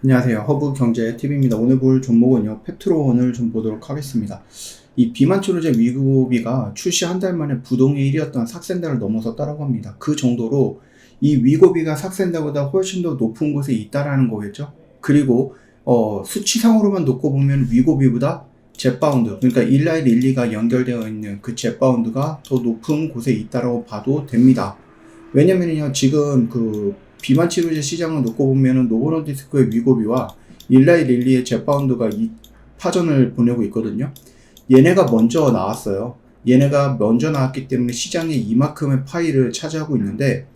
안녕하세요. 허브경제TV입니다. 오늘 볼 종목은요, 페트로원을 좀 보도록 하겠습니다. 이 비만치료제 위고비가 출시 한 달 만에 부동의 1위였던 삭센다를 넘어섰다고 합니다. 그 정도로 이 위고비가 삭센다보다 훨씬 더 높은 곳에 있다라는 거겠죠. 그리고 수치상으로만 놓고 보면 위고비보다 젯바운드, 그러니까 일라이 릴리가 연결되어 있는 그 젯바운드가 더 높은 곳에 있다고 봐도 됩니다. 왜냐면요, 지금 그 비만 치료제 시장을 놓고 보면은 노보노디스크의 위고비와 일라이 릴리의 젯바운드가 이 파전을 보내고 있거든요. 얘네가 먼저 나왔어요. 얘네가 먼저 나왔기 때문에 시장에 이만큼의 파이를 차지하고 있는데,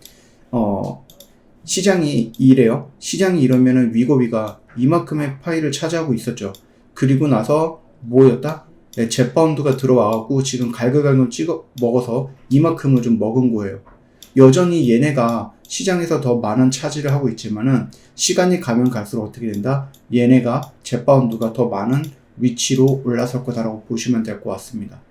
시장이 이래요. 시장이 이러면은 위고비가 이만큼의 파이를 차지하고 있었죠. 그리고 나서 뭐였다? 네, 젯바운드가 들어와갖고 지금 갈글갈글 찍어 먹어서 이만큼을 좀 먹은 거예요. 여전히 얘네가 시장에서 더 많은 차지를 하고 있지만은 시간이 가면 갈수록 어떻게 된다? 얘네가 젯바운드가 더 많은 위치로 올라설 거다라고 보시면 될 것 같습니다.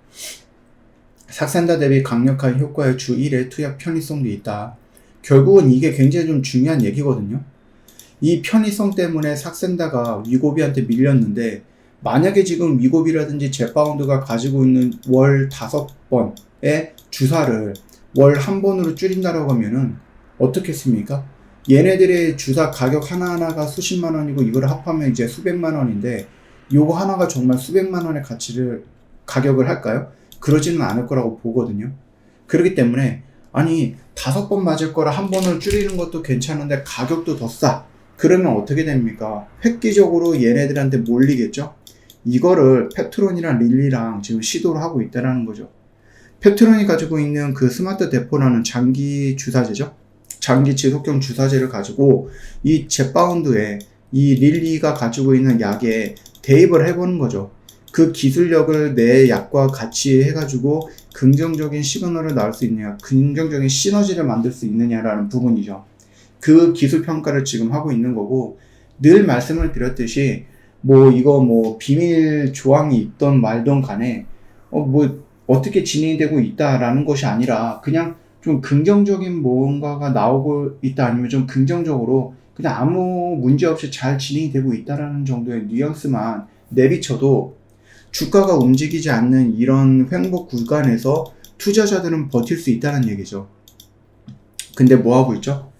삭센다 대비 강력한 효과의 주 1의 투약 편의성도 있다. 결국은 이게 굉장히 좀 중요한 얘기거든요. 이 편의성 때문에 삭센다가 위고비한테 밀렸는데, 만약에 지금 위고비라든지 젯바운드가 가지고 있는 월 5번의 주사를 월 한 번으로 줄인다라고 하면은 어떻겠습니까? 얘네들의 주사 가격 하나하나가 수십만 원이고 이걸 합하면 이제 수백만 원인데, 요거 하나가 정말 수백만 원의 가격을 할까요? 그러지는 않을 거라고 보거든요. 그렇기 때문에 아니 5번 맞을 거라 한 번을 줄이는 것도 괜찮은데 가격도 더 싸. 그러면 어떻게 됩니까? 획기적으로 얘네들한테 몰리겠죠? 이거를 페트론이랑 릴리랑 지금 시도를 하고 있다는 거죠. 페트론이 가지고 있는 그 스마트 데포라는 장기 주사제죠. 장기 지속형 주사제를 가지고 이 젯바운드에 이 릴리가 가지고 있는 약에 대입을 해보는 거죠. 그 기술력을 내 약과 같이 해가지고 긍정적인 시그널을 나올 수 있느냐, 긍정적인 시너지를 만들 수 있느냐라는 부분이죠. 그 기술 평가를 지금 하고 있는 거고, 늘 말씀을 드렸듯이 이거 비밀 조항이 있던 말던 간에 어떻게 진행이 되고 있다라는 것이 아니라 그냥 좀 긍정적인 뭔가가 나오고 있다, 아니면 좀 긍정적으로 그냥 아무 문제 없이 잘 진행이 되고 있다라는 정도의 뉘앙스만 내비쳐도 주가가 움직이지 않는 이런 횡보 구간에서 투자자들은 버틸 수 있다는 얘기죠. 근데 뭐 하고 있죠?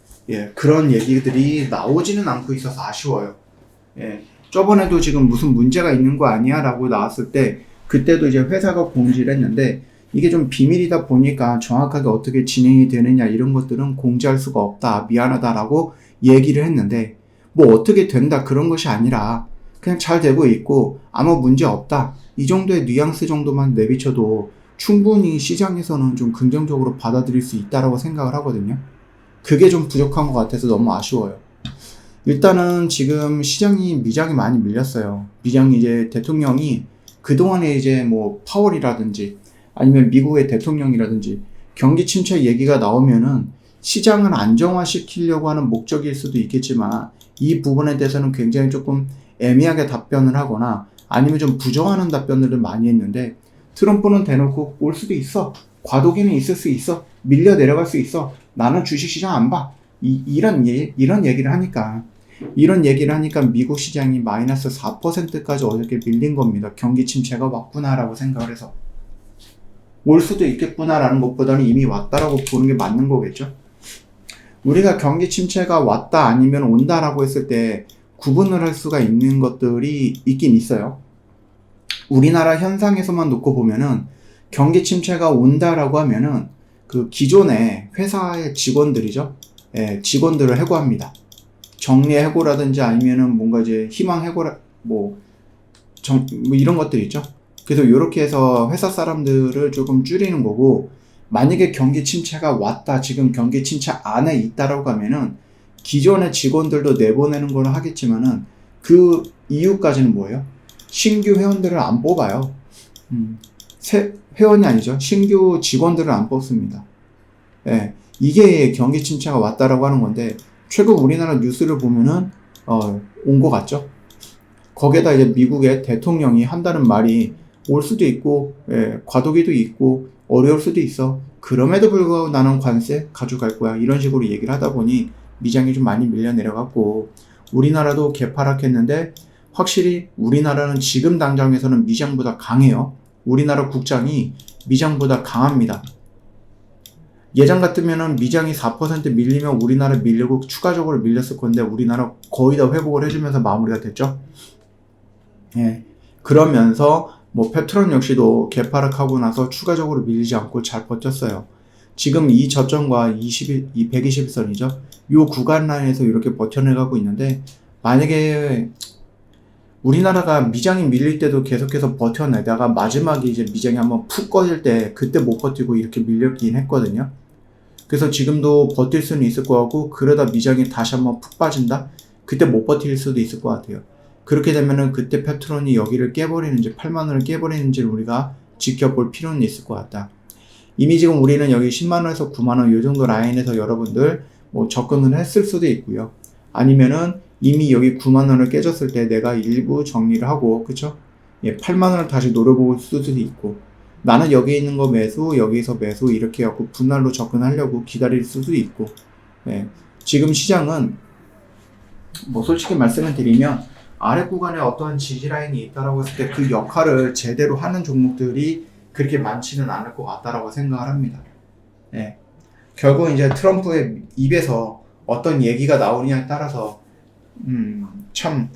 그런 얘기들이 나오지는 않고 있어서 아쉬워요. 저번에도 지금 무슨 문제가 있는 거 아니야? 라고 나왔을 때, 그때도 이제 회사가 공지를 했는데, 이게 좀 비밀이다 보니까 정확하게 어떻게 진행이 되느냐 이런 것들은 공지할 수가 없다, 미안하다라고 얘기를 했는데, 어떻게 된다 그런 것이 아니라 그냥 잘 되고 있고 아무 문제 없다, 이 정도의 뉘앙스 정도만 내비쳐도 충분히 시장에서는 좀 긍정적으로 받아들일 수 있다라고 생각을 하거든요. 그게 좀 부족한 것 같아서 너무 아쉬워요. 일단은 지금 시장이 미장이 많이 밀렸어요. 미장이 이제 대통령이 그동안에 이제 파월이라든지 아니면 미국의 대통령이라든지 경기 침체 얘기가 나오면은 시장을 안정화시키려고 하는 목적일 수도 있겠지만, 이 부분에 대해서는 굉장히 조금 애매하게 답변을 하거나 아니면 좀 부정하는 답변들을 많이 했는데, 트럼프는 대놓고 올 수도 있어, 과도기는 있을 수 있어, 밀려 내려갈 수 있어, 나는 주식시장 안 봐, 이런 얘기를 하니까 미국 시장이 마이너스 4%까지 어저께 밀린 겁니다. 경기 침체가 왔구나라고 생각을 해서. 올 수도 있겠구나라는 것보다는 이미 왔다라고 보는 게 맞는 거겠죠. 우리가 경기 침체가 왔다 아니면 온다라고 했을 때 구분을 할 수가 있는 것들이 있긴 있어요. 우리나라 현상에서만 놓고 보면은 경기 침체가 온다라고 하면은 그 기존의 회사의 직원들이죠. 직원들을 해고합니다. 정리 해고라든지 아니면은 뭔가 이제 희망 해고라 이런 것들 있죠. 그래서 이렇게 해서 회사 사람들을 조금 줄이는 거고, 만약에 경기 침체가 왔다, 지금 경기 침체 안에 있다라고 하면은 기존의 직원들도 내보내는 걸 하겠지만은 그 이유까지는 뭐예요? 신규 회원들을 안 뽑아요. 새 회원이 아니죠. 신규 직원들을 안 뽑습니다. 이게 경기 침체가 왔다라고 하는 건데, 최근 우리나라 뉴스를 보면은 온 것 같죠. 거기에다 이제 미국의 대통령이 한다는 말이 올 수도 있고, 과도기도 있고, 어려울 수도 있어, 그럼에도 불구하고 나는 관세 가져갈 거야, 이런 식으로 얘기를 하다 보니 미장이 좀 많이 밀려 내려갔고, 우리나라도 개파락했는데 확실히 우리나라는 지금 당장에서는 미장보다 강해요. 우리나라 국장이 미장보다 강합니다. 예전 같으면은 미장이 4% 밀리면 우리나라 밀리고 추가적으로 밀렸을 건데 우리나라 거의 다 회복을 해주면서 마무리가 됐죠. 예. 그러면서 뭐 페트론 역시도 개파락하고 나서 추가적으로 밀리지 않고 잘 버텼어요. 지금 이 저점과 121선이죠. 요 구간 라인에서 이렇게 버텨내가고 있는데 만약에 우리나라가 미장이 밀릴 때도 계속해서 버텨내다가 마지막에 이제 미장이 한번 푹 꺼질 때 그때 못 버티고 이렇게 밀렸긴 했거든요. 그래서 지금도 버틸 수는 있을 것 같고 그러다 미장이 다시 한번 푹 빠진다? 그때 못 버틸 수도 있을 것 같아요. 그렇게 되면은 그때 페트론이 여기를 깨버리는지 8만원을 깨버리는지를 우리가 지켜볼 필요는 있을 것 같다. 이미 지금 우리는 여기 10만원에서 9만원 요 정도 라인에서 여러분들 뭐 접근을 했을 수도 있고요. 아니면은 이미 여기 9만원을 깨졌을 때 내가 일부 정리를 하고 그쵸? 예, 8만원을 다시 노려볼 수도 있고 나는 여기 있는 거 매수 여기서 매수 이렇게 해갖고 분할로 접근하려고 기다릴 수도 있고 예, 지금 시장은 뭐 솔직히 말씀을 드리면 아래 구간에 어떠한 지지라인이 있다라고 했을 때 그 역할을 제대로 하는 종목들이 그렇게 많지는 않을 것 같다라고 생각을 합니다. 예. 결국 이제 트럼프의 입에서 어떤 얘기가 나오느냐에 따라서 참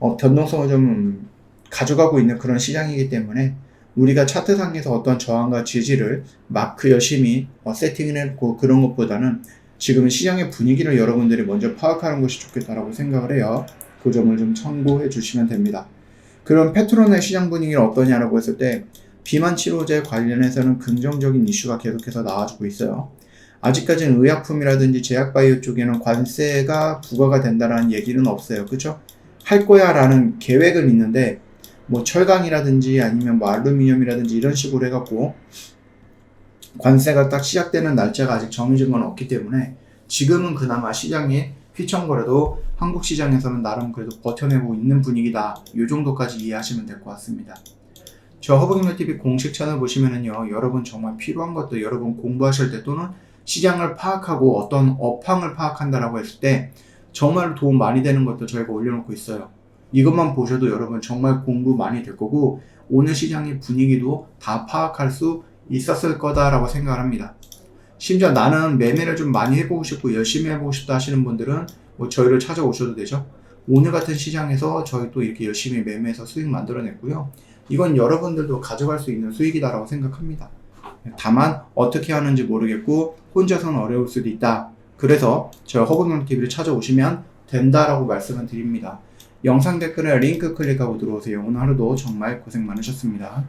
변동성을 좀 가져가고 있는 그런 시장이기 때문에 우리가 차트상에서 어떤 저항과 지지를 마크 열심히 세팅을 했고 그런 것보다는 지금 시장의 분위기를 여러분들이 먼저 파악하는 것이 좋겠다라고 생각을 해요. 그 점을 좀 참고해 주시면 됩니다. 그럼 페트론의 시장 분위기는 어떠냐라고 했을 때 비만 치료제 관련해서는 긍정적인 이슈가 계속해서 나와주고 있어요. 아직까지는 의약품이라든지 제약바이오 쪽에는 관세가 부과가 된다는 얘기는 없어요. 그쵸? 할 거야 라는 계획은 있는데 뭐 철강이라든지 아니면 뭐 알루미늄이라든지 이런 식으로 해갖고 관세가 딱 시작되는 날짜가 아직 정해진 건 없기 때문에 지금은 그나마 시장이 휘청거려도 한국 시장에서는 나름 그래도 버텨내고 있는 분위기다. 이 정도까지 이해하시면 될 것 같습니다. 저 허브경제TV 공식 채널 보시면은요, 여러분 정말 필요한 것도 여러분 공부하실 때 또는 시장을 파악하고 어떤 업황을 파악한다라고 했을 때 정말 도움 많이 되는 것도 저희가 올려놓고 있어요. 이것만 보셔도 여러분 정말 공부 많이 될 거고 오늘 시장의 분위기도 다 파악할 수 있었을 거다라고 생각을 합니다. 심지어 나는 매매를 좀 많이 해보고 싶고 열심히 해보고 싶다 하시는 분들은 뭐 저희를 찾아오셔도 되죠. 오늘 같은 시장에서 저희 또 이렇게 열심히 매매해서 수익 만들어냈고요. 이건 여러분들도 가져갈 수 있는 수익이다라고 생각합니다. 다만 어떻게 하는지 모르겠고 혼자서는 어려울 수도 있다. 그래서 저희 허브경제TV를 찾아오시면 된다라고 말씀을 드립니다. 영상 댓글에 링크 클릭하고 들어오세요. 오늘 하루도 정말 고생 많으셨습니다.